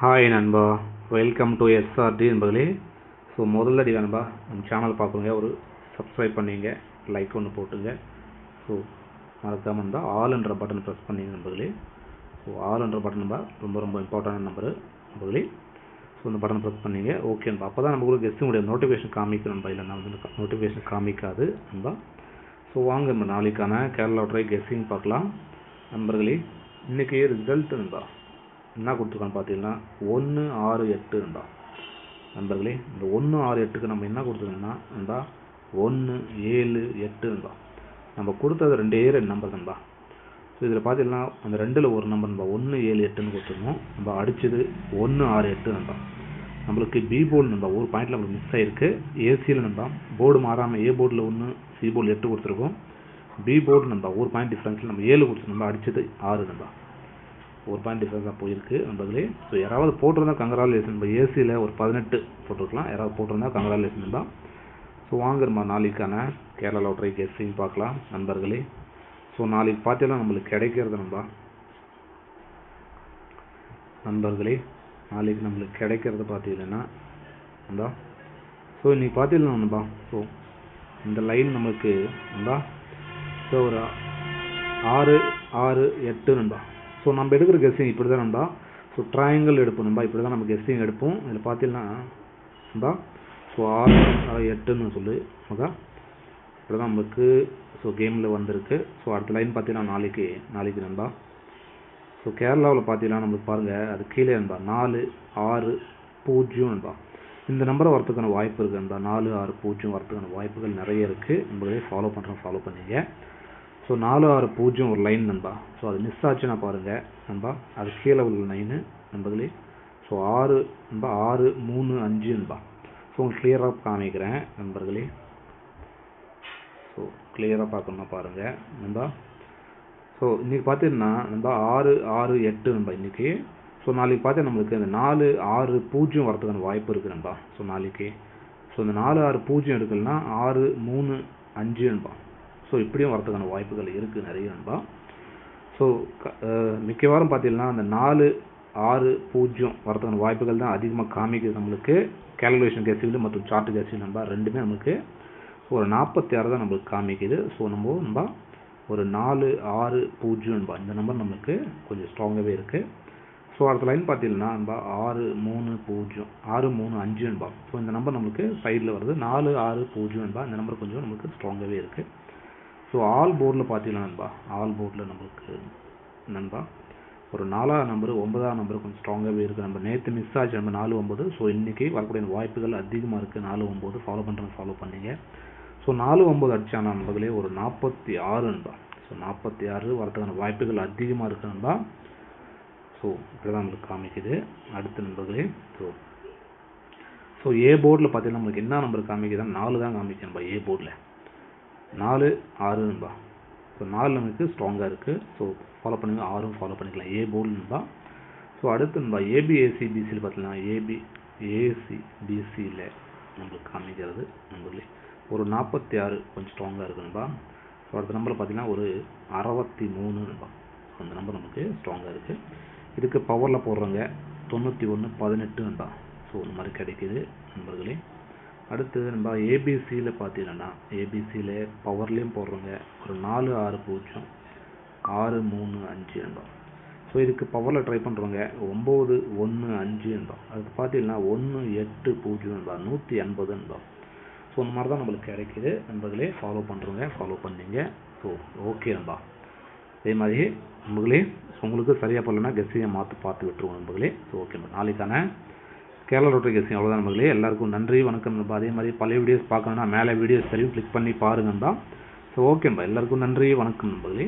Hi நண்பா, welcome to SRT நண்பர்களே. So முதல்ல நண்பா நம்ம சேனல் பார்க்குறீங்க, ஒரு சப்ஸ்கிரைப் பண்ணிங்க, லைக் ஒன்று போட்டுங்க. ஸோ மறக்காமல் இருந்தால் ஆல்ன்ற பட்டன் ப்ரெஸ் பண்ணிங்க நண்பர்களே. ஸோ ஆல்ன்ற பட்டன் நம்பா ரொம்ப ரொம்ப இம்பார்ட்டன்ட் நண்பர்களே. ஸோ இந்த பட்டன் ப்ரெஸ் பண்ணிங்க, ஓகே நண்பா. அப்போ தான் நம்ம கூட கெஸ்டினுடைய நோட்டிஃபிகேஷன் காமிக்கும் நண்பா, இல்லைன்னா வந்து நோட்டிஃபிகேஷன் காமிக்காது நண்பா. ஸோ வாங்க நம்ம நாளைக்கான கேரளா லாட்டரி கெஸ்டிங் பார்க்கலாம் நண்பர்களே. இன்றைக்கி ரிசல்ட் நண்பா என்ன கொடுத்துருக்கான்னு பார்த்தீங்கன்னா 168 நண்பா நண்பர்களே. இந்த 168க்கு நம்ம என்ன கொடுத்துருக்கோம்னா நண்பா 178 நண்பா. நம்ம கொடுத்தது ரெண்டே நம்பர் நண்பா. ஸோ இதில் பார்த்தீங்கன்னா அந்த ரெண்டில் ஒரு நம்பர் நண்பா 178ன்னு கொடுத்துருந்தோம். நம்ம அடித்தது 168 நண்பா. நம்மளுக்கு பி போர்டு நண்பா ஒரு பாயிண்டில் நம்மளுக்கு மிஸ் ஆகிருக்கு. ஏசியில் நண்பா போர்டு மாறாமல் ஏ போர்டில் 1, சி போர்டில் 8 கொடுத்துருக்கோம். பி போர்டு நண்பா ஒரு பாயிண்ட் டிஃப்ரென்ஸில் நம்ம 7 கொடுத்துருந்தோம். அடித்தது 6 நண்பா. ஒரு பாயிண்ட் டிஃபரன்ஸாக போயிருக்கு நண்பர்களே. ஸோ யாராவது போட்டிருந்தா கங்க்ராச்சுலேஷன். நம்ம ஏசியில் ஒரு 18 போட்டிருக்கலாம், யாராவது போட்டிருந்தா கங்க்ராச்சுலேஷன் தான். ஸோ வாங்க நம்ம நாளைக்கான கேரளா லாட்டரி கெஸ்டிங் பார்க்கலாம் நண்பர்களே. ஸோ நாளைக்கு பார்த்தீங்கன்னா நம்மளுக்கு கிடைக்கிறது நண்பர்களே, நாளைக்கு நம்மளுக்கு கிடைக்கிறது பார்த்தீங்கன்னா நண்பா. ஸோ இன்றைக்கி பார்த்தீங்கன்னா நண்பா, ஸோ இந்த லைன் நம்மளுக்கு நண்பா ஸோ ஒரு 6, 6, 8 நண்பா. ஸோ நம்ம எடுக்கிற கெஸ்டிங் இப்படி தான் நண்பா. ஸோ ட்ரையாங்கிள் எடுப்போம் நண்பா, இப்படி தான் நம்ம கெஸ்டிங் எடுப்போம். இதில் பார்த்தீங்கன்னா நண்பா ஸோ 6, 8ன்னு சொல்லி நமக்கா இப்படி தான் நம்மளுக்கு ஸோ கேமில் வந்திருக்கு. ஸோ அடுத்த லைன் பார்த்தீங்கன்னா நாளைக்கு நண்பா. ஸோ கேரளாவில் பார்த்தீங்கன்னா நம்மளுக்கு பாருங்கள், அது கீழே நண்பா 4, 6, 0 நண்பா. இந்த நம்பரை வரத்துக்கான வாய்ப்பு இருக்குது நண்பா. 4, 6, 0 வரத்துக்கான வாய்ப்புகள் நிறைய இருக்குது. நம்மளே ஃபாலோ பண்ணிங்க. ஸோ 4, 6, 0 ஒரு லைன் நண்பா. ஸோ அது மிஸ் ஆச்சுன்னா பாருங்கள் நண்பா, அது கீழே உள்ள லைனு நண்பர்களே. ஸோ 6 நண்பா, 6, 3, 5 நண்பா. ஸோ உங்களுக்கு கிளியராக காமிக்கிறேன் நண்பர்களே. ஸோ கிளியராக பார்க்கணுன்னா பாருங்கள் நண்பா. ஸோ இன்றைக்கி பார்த்தீங்கன்னா நண்பா 6, 6, 8 நண்பா இன்றைக்கி. ஸோ நாளைக்கு பார்த்தா நம்மளுக்கு இந்த 4, 6, 0 வரதுக்கான வாய்ப்பு இருக்குது நண்பா. ஸோ நாளைக்கு ஸோ இந்த 4, 6, 0 எடுக்கலன்னா 6, 3, 5 நண்பா. ஸோ இப்படியும் வரதுக்கான வாய்ப்புகள் இருக்குது நிறைய நண்பா. ஸோ மிக்க வாரம் பார்த்தீங்கன்னா அந்த 4, 6, 0 வரதுக்கான வாய்ப்புகள் தான் அதிகமாக காமிக்குது நம்மளுக்கு. கேல்குலேஷன் கெஸ்டிங் மற்றும் சார்ட் கெஸ்டிங் நண்பா ரெண்டுமே நமக்கு ஒரு 46 தான் நம்மளுக்கு காமிக்குது. ஸோ நண்பா ஒரு 4, 6, 0 நண்பா இந்த நம்பர் நம்மளுக்கு கொஞ்சம் ஸ்ட்ராங்காகவே இருக்குது. ஸோ அடுத்த லைன் பார்த்தீங்கன்னா நண்பா 6, 3, 0, 6, 3, 5 நண்பா. ஸோ இந்த நம்பர் நம்மளுக்கு சைடில் வருது 4, 6, 0 நண்பா. இந்த நம்பர் கொஞ்சம் நம்மளுக்கு ஸ்ட்ராங்காகவே இருக்குது. ஸோ ஆல் போர்டில் பார்த்தீங்கன்னா நண்பா, ஆல் போர்டில் நம்மளுக்கு நண்பா ஒரு 4ஆம் நம்பர், 9ஆம் நம்பர் கொஞ்சம் ஸ்ட்ராங்காகவே இருக்குது. நம்ம நேற்று மிஸ் ஆச்சு நம்ம 4, 9. ஸோ இன்றைக்கி வரக்கூடிய வாய்ப்புகள் அதிகமாக இருக்குது. 4, 9 ஃபாலோ பண்ணிங்க. ஸோ 4, 9 அடித்தான நண்பர்களே ஒரு 46 நண்பா. ஸோ 46 வரதுக்கான வாய்ப்புகள் அதிகமாக இருக்குது நண்பா. ஸோ இப்படி தான் நம்மளுக்கு காமிக்குது. அடுத்த நண்பர்களே ஸோ ஏ போர்டில் பார்த்தீங்கன்னா நம்மளுக்கு என்ன நம்பர் காமிக்குதுன்னா 4 தான் காமிக்குது நண்பா. ஏ போர்டில் 4, 6 நண்பா. ஸோ 4 நமக்கு ஸ்ட்ராங்காக இருக்குது. ஸோ ஃபாலோ பண்ணுங்கள், 6 ஃபாலோ பண்ணிக்கலாம் ஏ போர்டு நண்பா. ஸோ அடுத்து நண்பா ஏபி, ஏசி, பிசியில் பார்த்தீங்கன்னா ஏபி, ஏசி, பிசியில் நம்மளுக்கு காமிக்கிறது நண்பர்களே ஒரு 46 கொஞ்சம் ஸ்ட்ராங்காக இருக்குது நண்பா. ஸோ அடுத்த நம்பர் பார்த்தீங்கன்னா ஒரு 63 நண்பா. அந்த நம்பர் நமக்கு ஸ்ட்ராங்காக இருக்குது. இதுக்கு பவரில் போடுறவங்க 91, 18 நண்பா. ஸோ இந்த மாதிரி கிடைக்கிது நண்பர்களே. அடுத்தது நம்ம ஏபிசியில் பார்த்தீங்கன்னா ஏபிசியில் பவர்லேயும் போடுறவங்க ஒரு 4, 6, 0, 6, 3, 5 நண்பா. ஸோ இதுக்கு பவரில் ட்ரை பண்ணுறவங்க 9, 1, 5 நண்பா. அதுக்கு பார்த்தீங்கன்னா 1, 8, 0 நண்பா, 180 நண்பா. ஸோ இந்த மாதிரி தான் நம்மளுக்கு கிடைக்கிது நண்பர்களே. ஃபாலோ பண்ணுறவங்க ஃபாலோ பண்ணிங்க. ஸோ ஓகே நண்பா. அதே மாதிரி நண்பர்களே உங்களுக்கு சரியாக பண்ணலன்னா கெஸ்டிங்கை பார்த்து விட்டுருவோம் நண்பர்களே. ஸோ ஓகே நண்பா. நாளைக்கான கேரளா லாட்டரி கெஸ்டிங் அவ்வளோதான் நண்பர்களே. எல்லாருக்கும் நன்றி, வணக்கம் நண்பா. அதே மாதிரி பழைய வீடியோஸ் பார்க்கணுன்னா மேலே வீடியோஸ் தெரியும், கிளிக் பண்ணி பாருங்க நண்பா. ஸோ ஓகே நண்பா, எல்லாருக்கும் நன்றி, வணக்கம் நண்பர்களே.